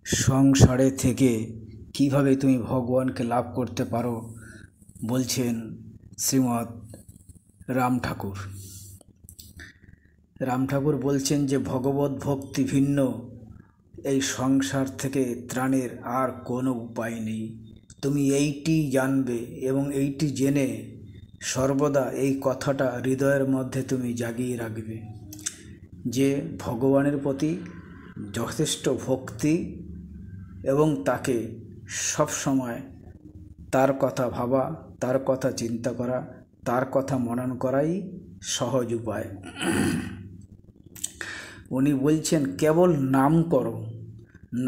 সংসারে থেকে কিভাবে তুমি ভগবানকে লাভ করতে পারো বলছেন শ্রীমৎ রাম ঠাকুর। রাম ঠাকুর বলছেন যে ভগবত ভক্তি ভিন্ন এই সংসার থেকে ত্রাণের আর কোনো উপায় নেই। তুমি এইটি জানবে এবং এইটি জেনে সর্বদা এই কথাটা হৃদয়ের মধ্যে তুমি জাগিয়ে রাখবে যে ভগবানের প্রতি যথেষ্ট ভক্তি এবং তাকে সব সময় তার কথা ভাবা, তার কথা চিন্তা করা, তার কথা মনন করাই সহজ উপায়। উনি বলছেন কেবল নাম করো,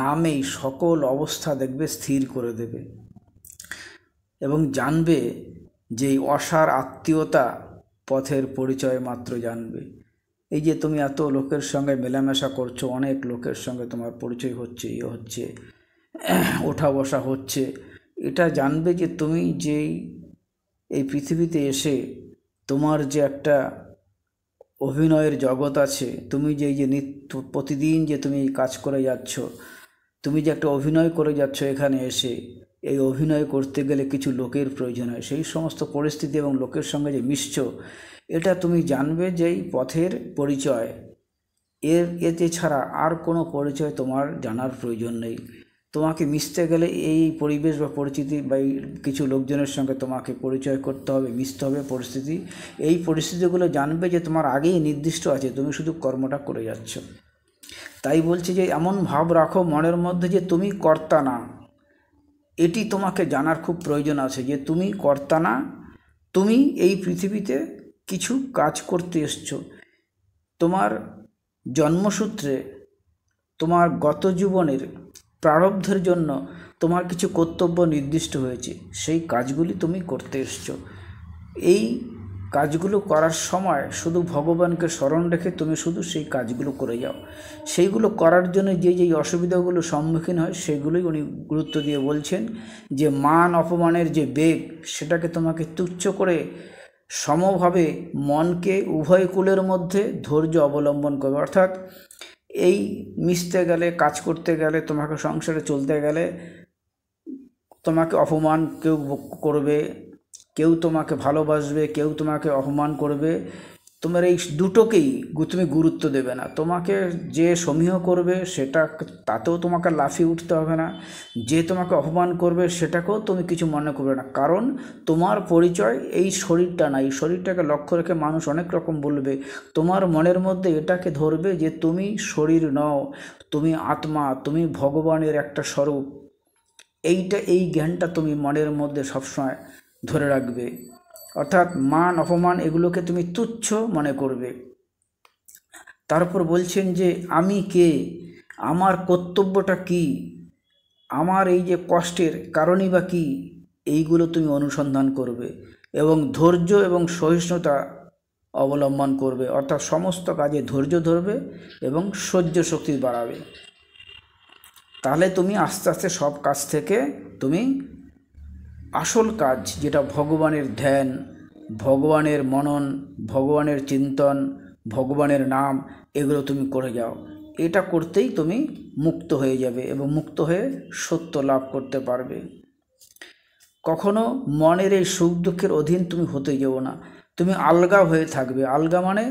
নামেই সকল অবস্থা দেখবে স্থির করে দেবে এবং জানবে যে এই অসার আত্মীয়তা পথের পরিচয় মাত্র জানবে। এই যে তুমি এত লোকের সঙ্গে মেলামেশা করছো, অনেক লোকের সঙ্গে তোমার পরিচয় হচ্ছে, হচ্ছে ওঠা বসা হচ্ছে, এটা জানবে যে তুমি যেই এই পৃথিবীতে এসে তোমার যে একটা অভিনয়ের জগৎ আছে, তুমি যে এই যে নিত্য প্রতিদিন যে তুমি এই কাজ করে যাচ্ছ, তুমি যে একটা অভিনয় করে যাচ্ছ এখানে এসে, এই অভিনয় করতে গেলে কিছু লোকের প্রয়োজন হয়। সেই সমস্ত পরিস্থিতি এবং লোকের সঙ্গে যে মিশছ, এটা তুমি জানবে যে এই পথের পরিচয়, এতে ছাড়া আর কোনো পরিচয় তোমার জানার প্রয়োজন নেই। তোমাকে মিশতে গেলে এই পরিবেশ বা পরিচিতি বা কিছু লোকজনের সঙ্গে তোমাকে পরিচয় করতে হবে, মিশতে হবে পরিস্থিতি। এই পরিস্থিতিগুলো জানবে যে তোমার আগেই নির্দিষ্ট আছে, তুমি শুধু কর্মটা করে যাচ্ছ। তাই বলছে যে এমন ভাব রাখো মনের মধ্যে যে তুমি কর্তা না। এটি তোমাকে জানার খুব প্রয়োজন আছে যে তুমি কর্তা না, তুমি এই পৃথিবীতে কিছু কাজ করতে এসছো। তোমার জন্মসূত্রে তোমার গত জীবনের প্রারব্ধের জন্য তোমার কিছু কর্তব্য নির্দিষ্ট হয়েছে, সেই কাজগুলি তুমি করতে এসছো। এই কাজগুলো করার সময় শুধু ভগবানকে স্মরণ রেখে তুমি শুধু সেই কাজগুলো করে যাও। সেইগুলো করার জন্য যেই অসুবিধাগুলো সম্মুখীন হয় সেগুলোই উনি গুরুত্ব দিয়ে বলছেন যে মান অপমানের যে বেগ, সেটাকে তোমাকে তুচ্ছ করে সমভাবে মনকে উভয় কুলের মধ্যে ধৈর্য অবলম্বন করবে। অর্থাৎ এই মিশতে গেলে, কাজ করতে গেলে, তোমাকে সংসারে চলতে গেলে তোমাকে অপমান কেউ করবে, কেউ তোমাকে ভালোবাসবে, কেউ তোমাকে অপমান করবে। তোমার এই দুটোকেই তুমি গুরুত্ব দেবে না। তোমাকে যে সমীহ করবে সেটা, তাতেও তোমাকে লাফিয়ে উঠতে হবে না। যে তোমাকে অপমান করবে সেটাকেও তুমি কিছু মনে করবে না, কারণ তোমার পরিচয় এই শরীরটা না। এই শরীরটাকে লক্ষ্য রেখে মানুষ অনেক রকম বলবে। তোমার মনের মধ্যে এটাকে ধরবে যে তুমি শরীর নও, তুমি আত্মা, তুমি ভগবানের একটা স্বরূপ। এই জ্ঞানটা তুমি মনের মধ্যে সবসময় ধরে রাখবে। অর্থাৎ মান অপমান এগুলোকে তুমি তুচ্ছ মনে করবে। তারপর বলছেন যে আমি কে, আমার কর্তব্যটা কি, আমার এই যে কষ্টের কারণই বা কী, এইগুলো তুমি অনুসন্ধান করবে এবং ধৈর্য এবং সহিষ্ণুতা অবলম্বন করবে। অর্থাৎ সমস্ত কাজে ধৈর্য ধরবে এবং সহ্য শক্তি বাড়াবে। তাহলে তুমি আস্তে আস্তে সব কাজ থেকে তুমি আসল কাজ, যেটা ভগবানের ধ্যান, ভগবানের মনন, ভগবানের চিন্তন, ভগবানের নাম, এগুলো তুমি করে যাও। এটা করতেই তুমি মুক্ত হয়ে যাবে এবং মুক্ত হয়ে সত্য লাভ করতে পারবে। কখনো মনের এই সুখ দুঃখের অধীন তুমি হতে যেও না। তুমি আলগা হয়ে থাকবে। আলগা মানে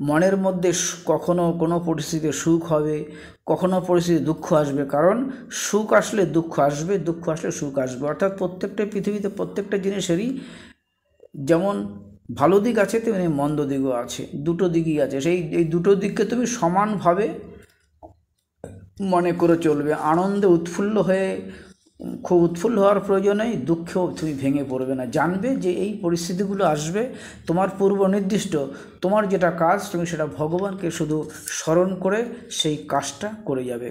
মনের মধ্যে কখনো কোনো পরিস্থিতিতে সুখ হবে, কখনো পরিস্থিতিতে দুঃখ আসবে। কারণ সুখ আসলে দুঃখ আসবে, দুঃখ আসলে সুখ আসবে। অর্থাৎ প্রত্যেকটা পৃথিবীতে প্রত্যেকটা জিনিসেরই যেমন ভালো দিক আছে তেমনি মন্দ দিকও আছে, দুটো দিকই আছে। এই দুটো দিককে তুমি সমানভাবে মনে করে চলবে। আনন্দে উৎফুল্ল হয়ে, খুব উৎফুল্ল হওয়ার প্রয়োজন নেই, দুঃখেও তুমি ভেঙে পড়বে না। জানবে যে এই পরিস্থিতিগুলো আসবে, তোমার পূর্ব নির্দিষ্ট, তোমার যেটা কাজ তুমি সেটা ভগবানকে শুধু স্মরণ করে সেই কাজটা করে যাবে।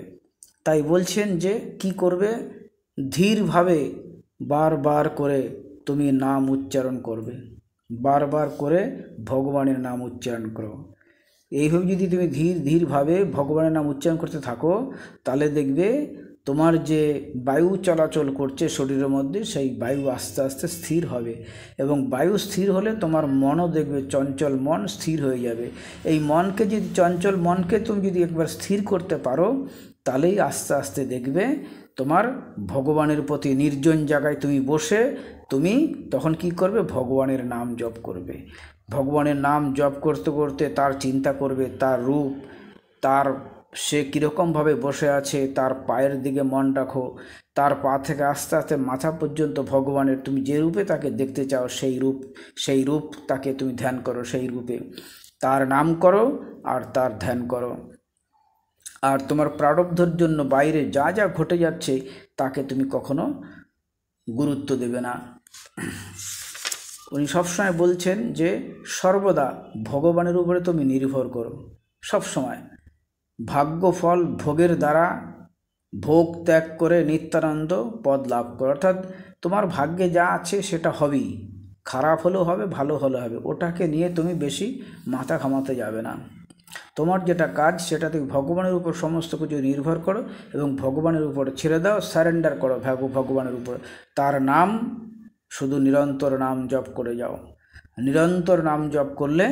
তাই বলছেন যে কি করবে, ধীরভাবে বারবার করে তুমি নাম উচ্চারণ করবে, বারবার করে ভগবানের নাম উচ্চারণ করো। এইভাবে যদি তুমি ধীরভাবে ভগবানের নাম উচ্চারণ করতে থাকো, তাহলে দেখবে তোমার যে বায়ু চলাচল করছে শরীরের মধ্যে, সেই বায়ু আস্তে আস্তে স্থির হবে এবং বায়ু স্থির হলে তোমার মনও দেখবে চঞ্চল মন স্থির হয়ে যাবে। এই মনকে যদি, চঞ্চল মনকে তুমি যদি একবার স্থির করতে পারো, তাহলেই আস্তে আস্তে দেখবে তোমার ভগবানের প্রতি নির্জন জায়গায় তুমি বসে তুমি তখন কি করবে, ভগবানের নাম জপ করবে। ভগবানের নাম জপ করতে করতে তার চিন্তা করবে, তার রূপ, তার সে কীরকমভাবে বসে আছে, তার পায়ের দিকে মন রাখো, তার পা থেকে আস্তে আস্তে মাথা পর্যন্ত ভগবানের তুমি যে রূপে তাকে দেখতে চাও সেই রূপ তাকে তুমি ধ্যান করো, সেই রূপে তার নাম করো আর তার ধ্যান করো। আর তোমার প্রারব্ধের জন্য বাইরে যা যা ঘটে যাচ্ছে তাকে তুমি কখনো গুরুত্ব দেবে না। উনি সবসময় বলছেন যে সর্বদা ভগবানের উপরে তুমি নির্ভর করো, সবসময় ভাগ্যফল ভোগের দ্বারা ভোগ ত্যাগ করে নিত্যানন্দ পদ লাভ করো। অর্থাৎ তোমার ভাগ্যে যা আছে সেটা হবেই, খারাপ হলেও হবে, ভালো হলে হবে, ওটাকে নিয়ে তুমি বেশি মাথা ঘামাতে যাবে না। তোমার যেটা কাজ সেটা তুমি ভগবানের উপর সমস্ত কিছু নির্ভর করো এবং ভগবানের উপর ছেড়ে দাও, সারেন্ডার করো ভগবানের উপর। তার নাম শুধু নিরন্তর নাম জপ করে যাও। নিরন্তর নাম জপ করলে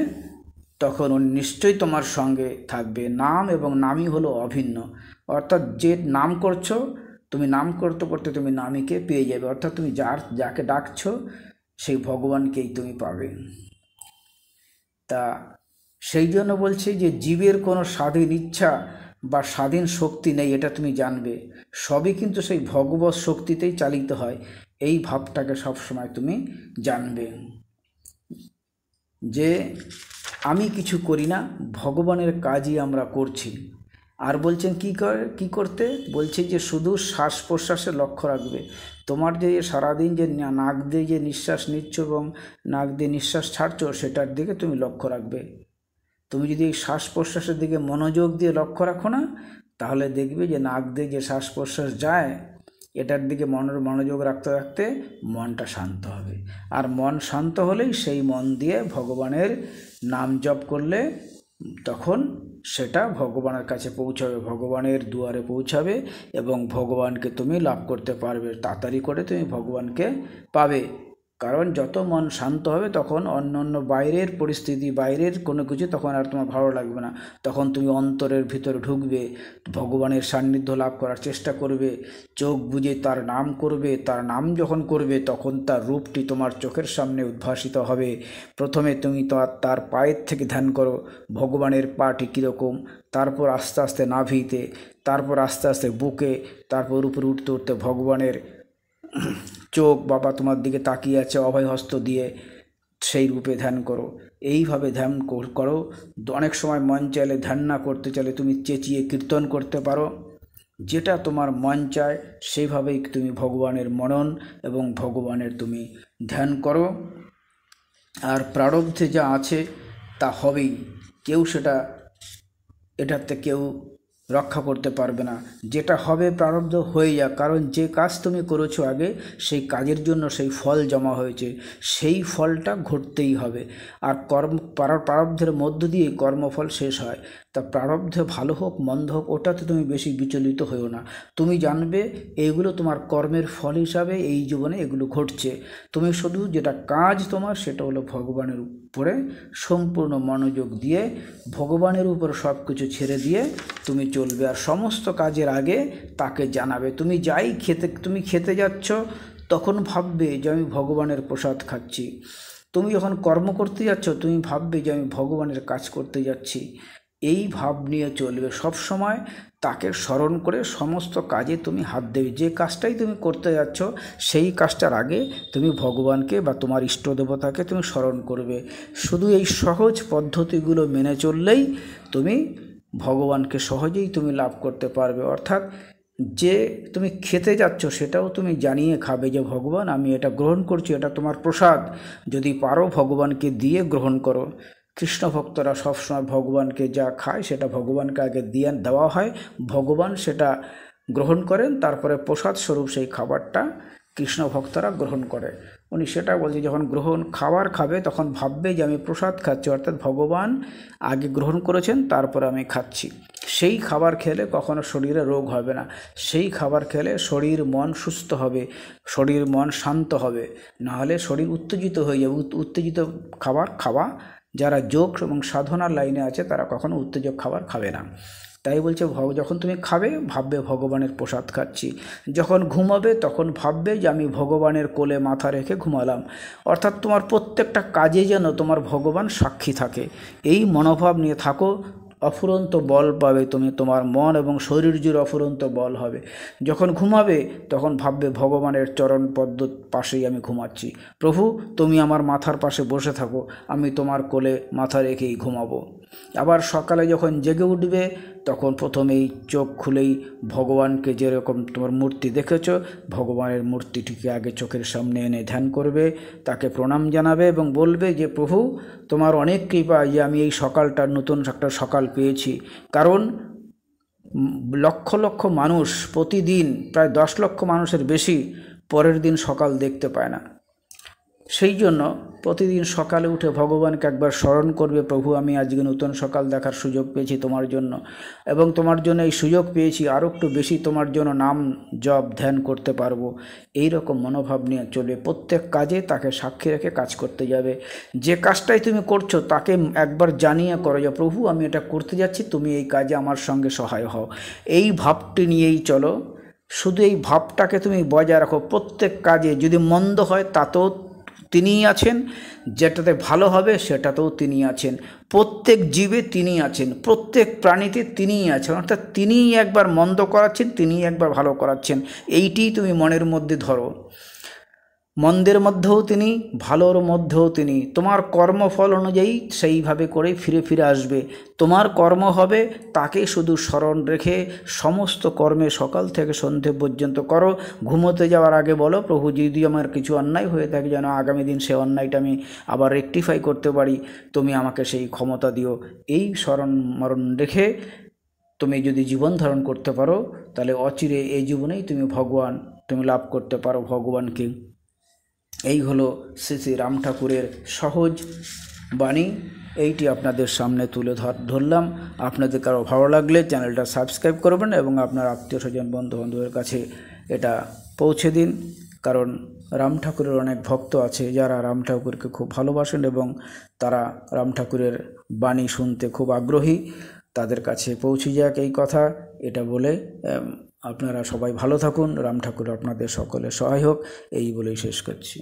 তখন উনি নিশ্চয়ই তোমার সঙ্গে থাকবে। নাম এবং নামই হলো অভিন্ন। অর্থাৎ যে নাম করছো তুমি, নাম করতে করতে তুমি নামীকে পেয়ে যাবে। অর্থাৎ তুমি যাকে ডাকছো সেই ভগবানকেই তুমি পাবে। তা সেই জন্য বলছি যে জীবের কোনো স্বাধীন ইচ্ছা বা স্বাধীন শক্তি নেই, এটা তুমি জানবে। সবই কিন্তু সেই ভগবৎ শক্তিতেই চালিত হয়, এই ভাবটাকে সবসময় তুমি জানবে যে আমি কিছু করি না, ভগবানের কাজই আমরা করছি। আর বলছেন কি করতে বলছে যে শুধু শ্বাস প্রশ্বাসে লক্ষ্য রাখবে। তোমার যে সারাদিন যে নাক দিয়ে যে নিঃশ্বাস নিচ্ছ এবং নাক দিয়ে নিঃশ্বাস ছাড়ছো সেটার দিকে তুমি লক্ষ্য রাখবে। তুমি যদি এই শ্বাস প্রশ্বাসের দিকে মনোযোগ দিয়ে লক্ষ্য রাখো না, তাহলে দেখবে যে নাক দিয়ে যে শ্বাস প্রশ্বাস যায় এটার দিকে মনোযোগ রাখতে রাখতে মনটা শান্ত হবে। আর মন শান্ত হলেই সেই মন দিয়ে ভগবানের নাম জপ করলে তখন সেটা ভগবানের কাছে পৌঁছাবে, ভগবানের দুয়ারে পৌঁছাবে এবং ভগবানকে তুমি লাভ করতে পারবে। তাড়াতাড়ি করে তুমি ভগবানকে পাবে। কারণ যত মন শান্ত হবে তখন অন্য বাইরের পরিস্থিতি, বাইরের কোনো কিছু তখন আর তোমার ভালো লাগবে না। তখন তুমি অন্তরের ভিতরে ঢুকবে, ভগবানের সান্নিধ্য লাভ করার চেষ্টা করবে, চোখ বুজে তার নাম করবে। তার নাম যখন করবে তখন তার রূপটি তোমার চোখের সামনে উদ্ভাসিত হবে। প্রথমে তুমি তার পায়ের থেকে ধ্যান করো ভগবানের পাটি কীরকম, তারপর আস্তে আস্তে নাভিতে, তারপর আস্তে আস্তে বুকে, তারপর উপরে উঠতে উঠতে ভগবানের চোখ বাবা তোমার দিকে তাকিয়ে আছে অভয় হস্ত দিয়ে, সেই রূপে ধ্যান করো। এইভাবে ধ্যান করো। অনেক সময় মন চাইলে ধ্যান না করতে চাইলে তুমি চেঁচিয়ে কীর্তন করতে পারো। যেটা তোমার মন চায় সেইভাবেই তুমি ভগবানের মনন এবং ভগবানের তুমি ধ্যান করো। আর প্রারব্ধে যা আছে তা হবেই, এটাতে কেউ রক্ষা করতে পারবে না। যেটা হবে প্রারব্ধ হয়ে যাক, কারণ যে কাজ তুমি করেছো আগে সেই কাজের জন্য সেই ফল জমা হয়েছে, সেই ফলটা ঘটতেই হবে। আর প্রারব্ধের মধ্য দিয়ে কর্মফল শেষ হয়। তা প্রারব্ধে ভালো হোক মন্দ হোক ওটাতে তুমি বেশি বিচলিত হয়েও না। তুমি জানবে এইগুলো তোমার কর্মের ফল হিসাবে এই জীবনে এগুলো ঘটছে। তুমি শুধু যেটা কাজ তোমার সেটা হলো ভগবানের উপরে সম্পূর্ণ মনোযোগ দিয়ে ভগবানের উপর সব কিছু ছেড়ে দিয়ে তুমি চলবে। আর সমস্ত কাজের আগে তাকে জানাবে। তুমি খেতে যাচ্ছ তখন ভাববে যে আমি ভগবানের প্রসাদ খাচ্ছি। তুমি যখন কর্ম করতে যাচ্ছ তুমি ভাববে যে আমি ভগবানের কাজ করতে যাচ্ছি। এই ভাব নিয়ে চলবে, সব সময় তাকে স্মরণ করে সমস্ত কাজে তুমি হাত দেবে। যে কাজটাই তুমি করতে যাচ্ছ সেই কাজটার আগে তুমি ভগবানকে বা তোমার ইষ্ট দেবতাকে তুমি স্মরণ করবে। শুধু এই সহজ পদ্ধতিগুলো মেনে চললেই তুমি ভগবানকে সহজেই তুমি লাভ করতে পারবে। অর্থাৎ যে তুমি খেতে যাচ্ছ সেটাও তুমি জানিয়ে খাবে যে ভগবান আমি এটা গ্রহণ করছি, এটা তোমার প্রসাদ। যদি পারো ভগবানকে দিয়ে গ্রহণ করো। কৃষ্ণ ভক্তরা সবসময় ভগবানকে যা খায় সেটা ভগবানকে আগে দেওয়া হয়, ভগবান সেটা গ্রহণ করেন, তারপরে প্রসাদ স্বরূপ সেই খাবারটা কৃষ্ণ ভক্তরা গ্রহণ করে। উনি সেটা বলছে যখন খাবার খাবে তখন ভাববে যে আমি প্রসাদ খাচ্ছি, অর্থাৎ ভগবান আগে গ্রহণ করেছেন তারপরে আমি খাচ্ছি। সেই খাবার খেলে কখনো শরীরে রোগ হবে না। সেই খাবার খেলে শরীর মন সুস্থ হবে, শরীর মন শান্ত হবে। নাহলে শরীর উত্তেজিত হয়ে যাবে। উত্তেজিত খাবার খাওয়া, যারা যোগ এবং সাধনার লাইনে আছে তারা কখনো উত্তেজক খাবার খাবে না। তা তাই বলছে যখন তুমি খাবে ভাববে ভগবানের প্রসাদ খাচ্ছি, যখন ঘুমাবে তখন ভাববে যে আমি ভগবানের কোলে মাথা রেখে ঘুমালাম। অর্থাৎ তোমার প্রত্যেকটা কাজে যেন তোমার ভগবান সাক্ষী থাকে, এই মনোভাব নিয়ে থাকো। অফুরন্ত বল পাবে তুমি, তোমার মন এবং শরীর জুড়ে অফুরন্ত বল হবে। যখন ঘুমাবে তখন ভাববে ভগবানের চরণ পদ্ম পাশেই আমি ঘুমাচ্ছি, প্রভু তুমি আমার মাথার পাশে বসে থাকো, আমি তোমার কোলে মাথা রেখেই ঘুমাবো। আবার সকালে যখন জেগে উঠবে তখন প্রথমেই চোখ খুলেই ভগবানকে, যেরকম তোমার মূর্তি দেখেছ ভগবানের মূর্তিটিকে আগে চোখের সামনে এনে ধ্যান করবে, তাকে প্রণাম জানাবে এবং বলবে যে প্রভু তোমার অনেক কৃপা যে আমি এই সকালটা নতুন একটা সকাল পেয়েছি। কারণ লক্ষ লক্ষ মানুষ প্রতিদিন, প্রায় 10 লক্ষ মানুষের বেশি পরের দিন সকাল দেখতে পায় না। সেই জন্য প্রতিদিন সকালে উঠে ভগবানকে একবার স্মরণ করবে, প্রভু আমি আজকে নতুন সকাল দেখার সুযোগ পেয়েছি তোমার জন্য, এবং তোমার জন্য এই সুযোগ পেয়েছি আরও একটু বেশি তোমার জন্য নাম জপ ধ্যান করতে পারবো। এই রকম মনোভাব নিয়ে চলবে। প্রত্যেক কাজে তাকে সাক্ষী রেখে কাজ করতে যাবে। যে কাজটাই তুমি করছো তাকে একবার জানিয়ে করো যে প্রভু আমি এটা করতে যাচ্ছি, তুমি এই কাজে আমার সঙ্গে সহায় হও। এই ভাবটি নিয়েই চলো। শুধু এই ভাবটাকে তুমি বজায় রাখো। প্রত্যেক কাজে যদি মন্দ হয় তাতেও তিনিই আছেন, যেটাতে ভালো হবে সেটাতেও তিনি আছেন। প্রত্যেক জীবে তিনি আছেন, প্রত্যেক প্রাণীতে তিনিই আছেন। অর্থাৎ তিনিই একবার মন্দ করাচ্ছেন, তিনিই একবার ভালো করাচ্ছেন। এইটিই তুমি মনের মধ্যে ধরো। মন্দের মধ্যেও তিনি, ভালোর মধ্যেও তিনি। তোমার কর্মফল অনুযায়ী সেইভাবে করে ফিরে ফিরে আসবে। তোমার কর্ম হবে তাকে শুধু স্মরণ রেখে সমস্ত কর্মে সকাল থেকে সন্ধে পর্যন্ত করো। ঘুমোতে যাওয়ার আগে বলো প্রভু যদি আমার কিছু অন্যায় হয়ে থাকে যেন আগামী দিন সে অন্যায়টা আমি আবার রেকটিফাই করতে পারি, তুমি আমাকে সেই ক্ষমতা দিও। এই স্মরণ মরণ রেখে তুমি যদি জীবন ধারণ করতে পারো তাহলে অচিরে এই জীবনেই তুমি লাভ করতে পারো ভগবানকে। এই হলো শ্রী শ্রী রাম ঠাকুরের সহজ বাণী। এইটি আপনাদের সামনে তুলে ধরলাম। আপনাদের কারো ভালো লাগলে চ্যানেলটা সাবস্ক্রাইব করবেন এবং আপনার আত্মীয় স্বজন বন্ধু বান্ধবের কাছে এটা পৌঁছে দিন। কারণ রাম ঠাকুরের অনেক ভক্ত আছে যারা রাম ঠাকুরকে খুব ভালোবাসেন এবং তারা রাম ঠাকুরের বাণী শুনতে খুব আগ্রহী। তাদের কাছে পৌঁছে যাক এই কথা, এটা বলে আপনারা সবাই ভালো থাকুন। রাম ঠাকুর আপনাদের সকলে সহায় হোক, এই বলেই শেষ করছি।